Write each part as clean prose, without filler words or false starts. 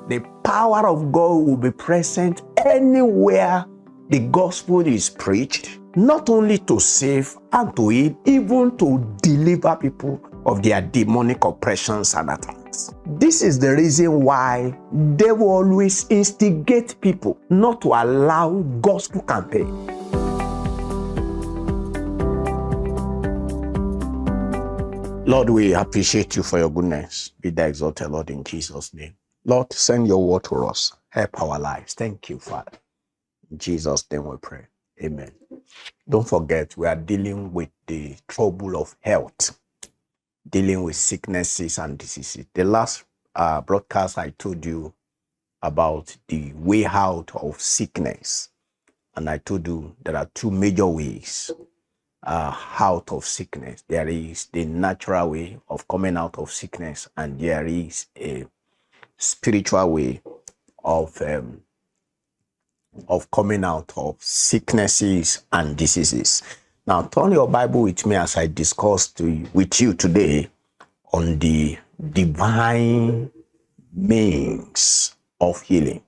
The power of God will be present anywhere the gospel is preached, not only to save and to heal, even to deliver people of their demonic oppressions and attacks. This is the reason why they will always instigate people not to allow gospel campaign. Lord, we appreciate you for your goodness. Be thou exalted, Lord, in Jesus' name. Lord, send your word to us. Help our lives. Thank you, Father. In Jesus' name we pray. Amen. Don't forget, we are dealing with the trouble of health, dealing with sicknesses and diseases. The last broadcast, I told you about the way out of sickness. And I told you there are two major ways out of sickness. There is the natural way of coming out of sickness, and there is a spiritual way of coming out of sicknesses and diseases. Now, turn your Bible with me as I discuss with you today on the divine means of healing.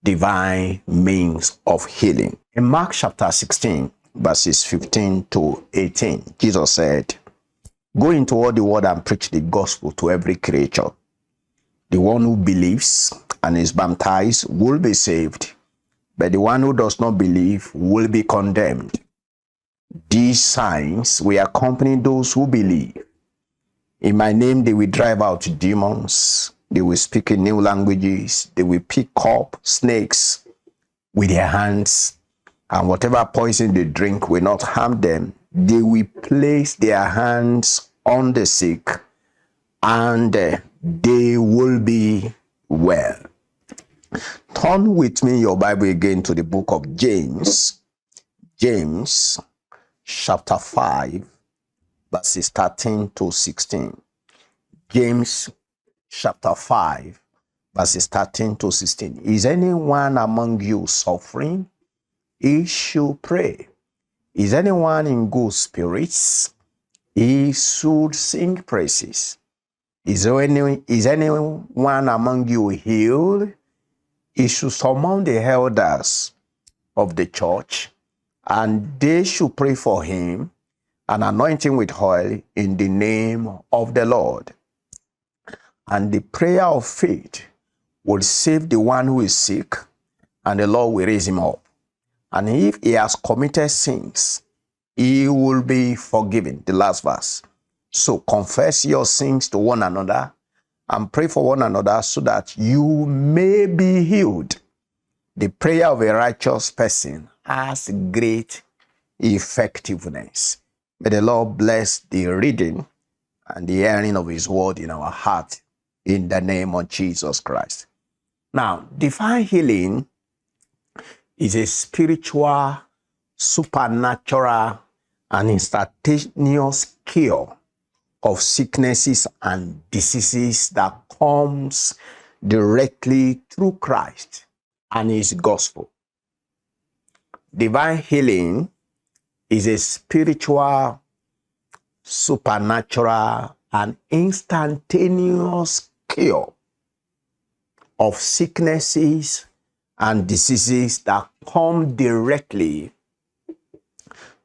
Divine means of healing. In Mark chapter 16, verses 15 to 18, Jesus said, "Go into all the world and preach the gospel to every creature. The one who believes and is baptized will be saved, but the one who does not believe will be condemned. These signs will accompany those who believe. In my name they will drive out demons, they will speak in new languages, they will pick up snakes with their hands, and whatever poison they drink will not harm them. They will place their hands on the sick, and they will be well." Turn with me your Bible again to the book of James. James chapter 5, verses 13 to 16. James chapter 5, verses 13 to 16. "Is anyone among you suffering? He should pray. Is anyone in good spirits? He should sing praises. Is anyone among you healed? He should summon the elders of the church, and they should pray for him and anoint him with oil in the name of the Lord. And the prayer of faith will save the one who is sick, and the Lord will raise him up. And if he has committed sins, he will be forgiven." The last verse. "So confess your sins to one another and pray for one another so that you may be healed. The prayer of a righteous person has great effectiveness." May the Lord bless the reading and the hearing of his word in our heart in the name of Jesus Christ. Now, divine healing is a spiritual, supernatural, and instantaneous cure of sicknesses and diseases that comes directly through Christ and his gospel. Divine healing is a spiritual, supernatural, and instantaneous cure of sicknesses and diseases that come directly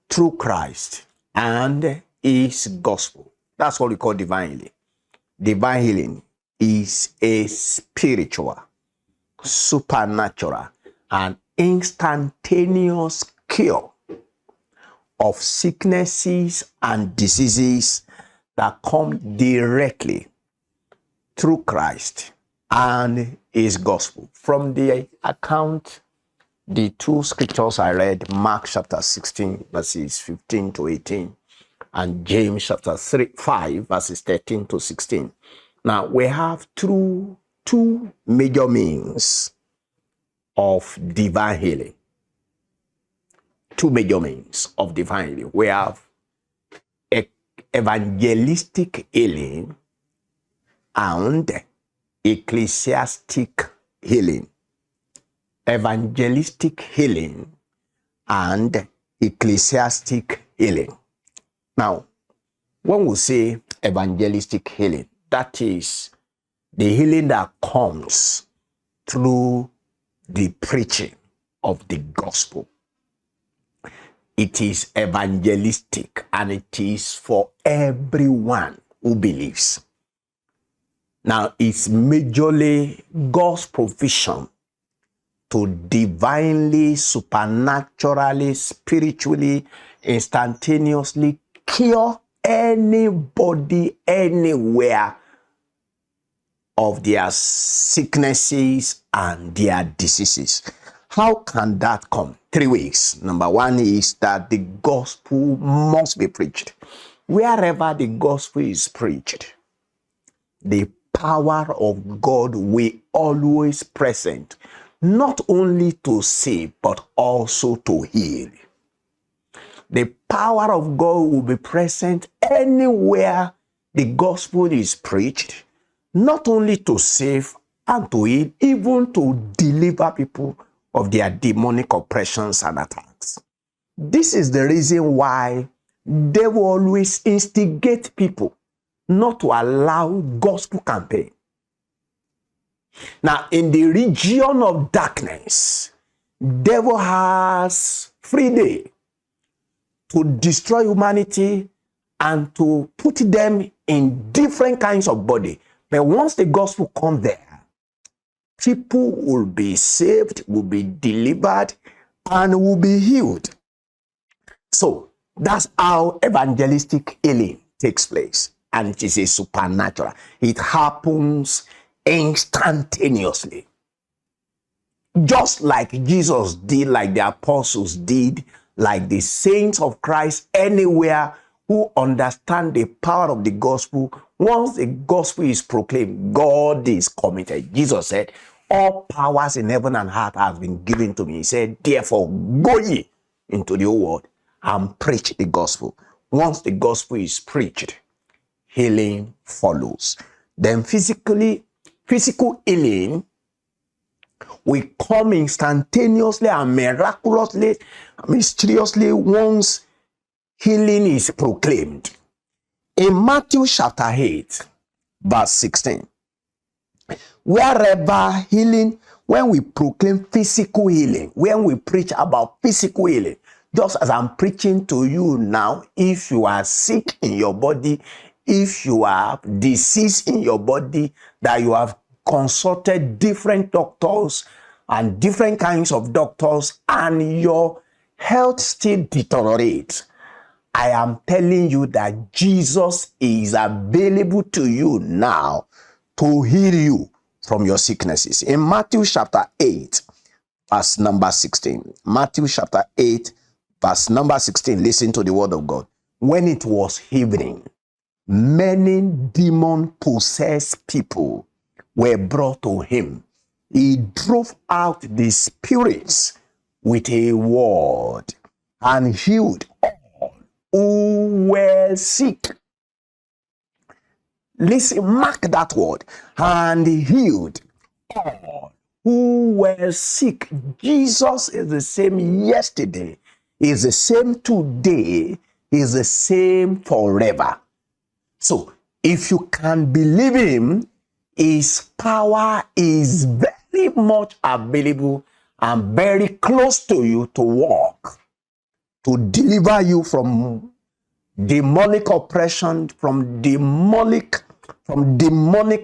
through Christ and his gospel. That's what we call divine healing. Divine healing is a spiritual, supernatural, and instantaneous cure of sicknesses and diseases that come directly through Christ and his gospel. From the account, the two scriptures I read, Mark chapter 16, verses 15 to 18, and James chapter 5, verses 13 to 16. Now, we have two major means of divine healing. Two major means of divine healing. We have evangelistic healing and ecclesiastic healing. Evangelistic healing and ecclesiastic healing. Now, when we say evangelistic healing, that is The healing that comes through the preaching of the gospel. It is evangelistic and it is for everyone who believes. Now, it's majorly God's provision to divinely, supernaturally, spiritually, instantaneously cure anybody, anywhere of their sicknesses and their diseases. How can that come? 3 ways. Number one is that the gospel must be preached. Wherever the gospel is preached, the power of God will always present, not only to save, but also to heal. The power of God will be present anywhere the gospel is preached, not only to save and to heal, even to deliver people of their demonic oppressions and attacks. This is the reason why they will always instigate people not to allow gospel campaign. Now, in the region of darkness, devil has free day to destroy humanity and to put them in different kinds of body. But once the gospel comes there, people will be saved, will be delivered, and will be healed. So that's how evangelistic healing takes place. And it is a supernatural. It happens instantaneously. Just like Jesus did, like the apostles did, like the saints of Christ anywhere who understand the power of the gospel. Once the gospel is proclaimed, God is committed. Jesus said, all powers in heaven and earth has been given to me. He said, therefore, go ye into the whole world and preach the gospel. Once the gospel is preached, healing follows. Then physical healing will come instantaneously and miraculously, mysteriously once healing is proclaimed. In Matthew chapter 8, verse 16, wherever healing, when we proclaim physical healing, when we preach about physical healing, just as I'm preaching to you now, if you are sick in your body, if you have disease in your body, that you have consulted different doctors and different kinds of doctors, and your health still deteriorates, I am telling you that Jesus is available to you now to heal you from your sicknesses. In Matthew chapter 8, verse number 16. Matthew chapter 8, verse number 16. Listen to the word of God. When it was evening, many demon-possessed people were brought to him. He drove out the spirits with a word and healed all who were sick. Listen, mark that word. And healed all who were sick. Jesus is the same yesterday, is the same today, is the same forever. So, if you can believe him, his power is very much available and very close to you to walk, to deliver you from demonic oppression, from demonic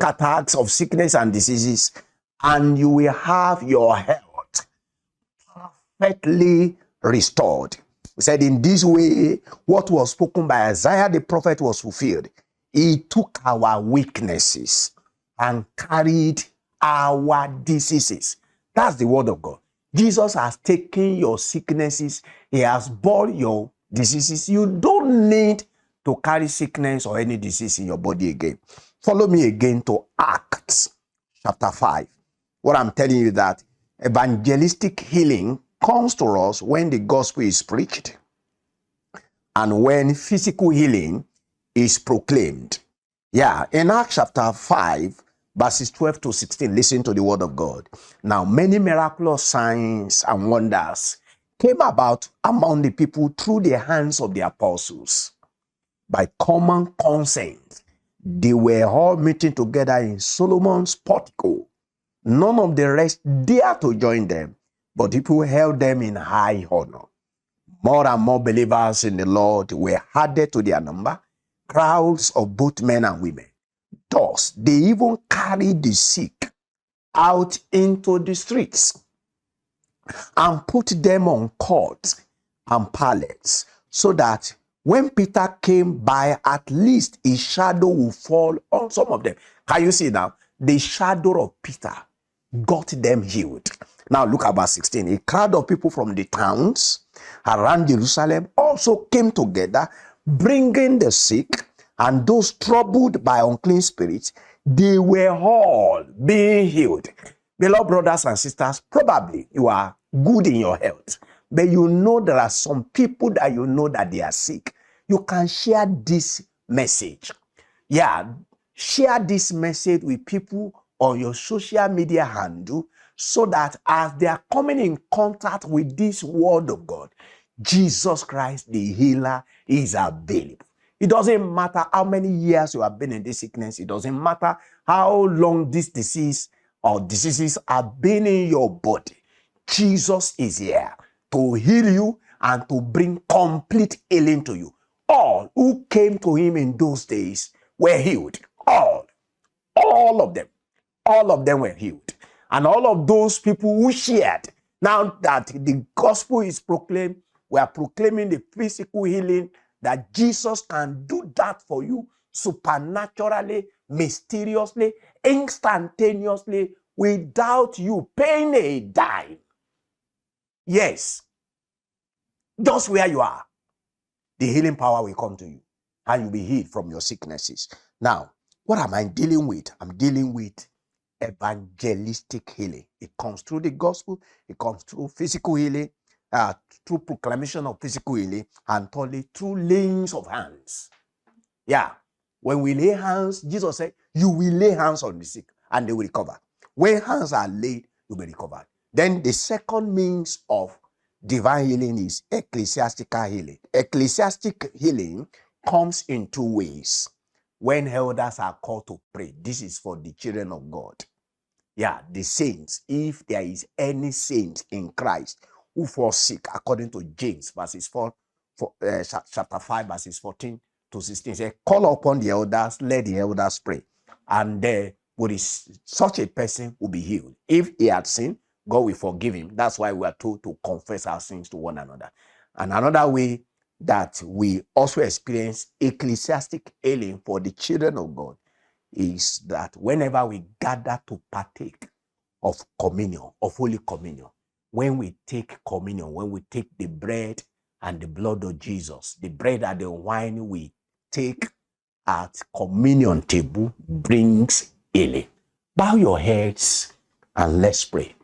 attacks of sickness and diseases, and you will have your health perfectly restored. We said in this way, what was spoken by Isaiah the prophet was fulfilled. He took our weaknesses and carried our diseases. That's the word of God. Jesus has taken your sicknesses. He has borne your diseases. You don't need to carry sickness or any disease in your body again. Follow me again to Acts chapter 5. What I'm telling you, that evangelistic healing comes to us when the gospel is preached and when physical healing is proclaimed. Yeah, in Acts chapter 5, verses 12 to 16, listen to the word of God. Now, many miraculous signs and wonders came about among the people through the hands of the apostles. By common consent, They were all meeting together in Solomon's portico. None of the rest dared to join them, but people held them in high honor. More and more believers in the Lord were added to their number, crowds of both men and women. Thus, they even carried the sick out into the streets and put them on cords and pallets, so that when Peter came by, at least his shadow would fall on some of them. Can you see now? The shadow of Peter got them healed. Now look at verse 16. A crowd of people from the towns around Jerusalem also came together, bringing the sick and those troubled by unclean spirits. They were all being healed. Beloved brothers and sisters, probably you are good in your health, but you know there are some people that you know that they are sick. You can share this message. Yeah, share this message with people on your social media handle, so that as they are coming in contact with this word of God, Jesus Christ, the healer, is available. It doesn't matter how many years you have been in this sickness. It doesn't matter how long this disease or diseases have been in your body. Jesus is here to heal you and to bring complete healing to you. All who came to him in those days were healed. All of them. All of them were healed. And all of those people who shared, now that the gospel is proclaimed, we are proclaiming the physical healing, that Jesus can do that for you supernaturally, mysteriously, instantaneously, without you paying a dime. Yes, just where you are, the healing power will come to you and you'll be healed from your sicknesses. Now, what am I dealing with? I'm dealing with evangelistic healing. It comes through the gospel, it comes through physical healing, through proclamation of physical healing, and thirdly, through laying of hands. Yeah, when we lay hands, Jesus said, you will lay hands on the sick and they will recover. When hands are laid, you'll be recovered. Then the second means of divine healing is ecclesiastical healing. Ecclesiastic healing comes in two ways. When elders are called to pray, this is for the children of God. Yeah, the saints, if there is any saint in Christ who falls sick, according to James, chapter 5, verses 14 to 16, say, call upon the elders, let the elders pray, and such a person will be healed. If he had sinned, God will forgive him. That's why we are told to confess our sins to one another. And another way that we also experience ecclesiastic healing for the children of God is that whenever we gather to partake of communion, of Holy Communion, when we take communion, when we take the bread and the blood of Jesus, the bread and the wine we take at communion table brings healing. Bow your heads and let's pray.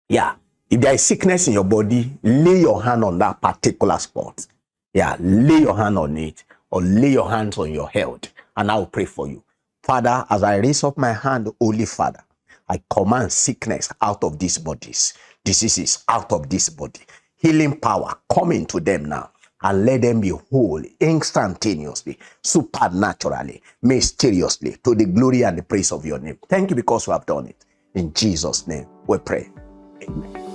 Yeah, if there is sickness in your body, lay your hand on that particular spot. Yeah, lay your hand on it, or lay your hands on your health, and I will pray for you. Father, as I raise up my hand, Holy Father, I command sickness out of these bodies, diseases out of this body, healing power come into them now, and let them be whole instantaneously, supernaturally, mysteriously, to the glory and the praise of your name. Thank you because you have done it. In Jesus' name we pray. Amen.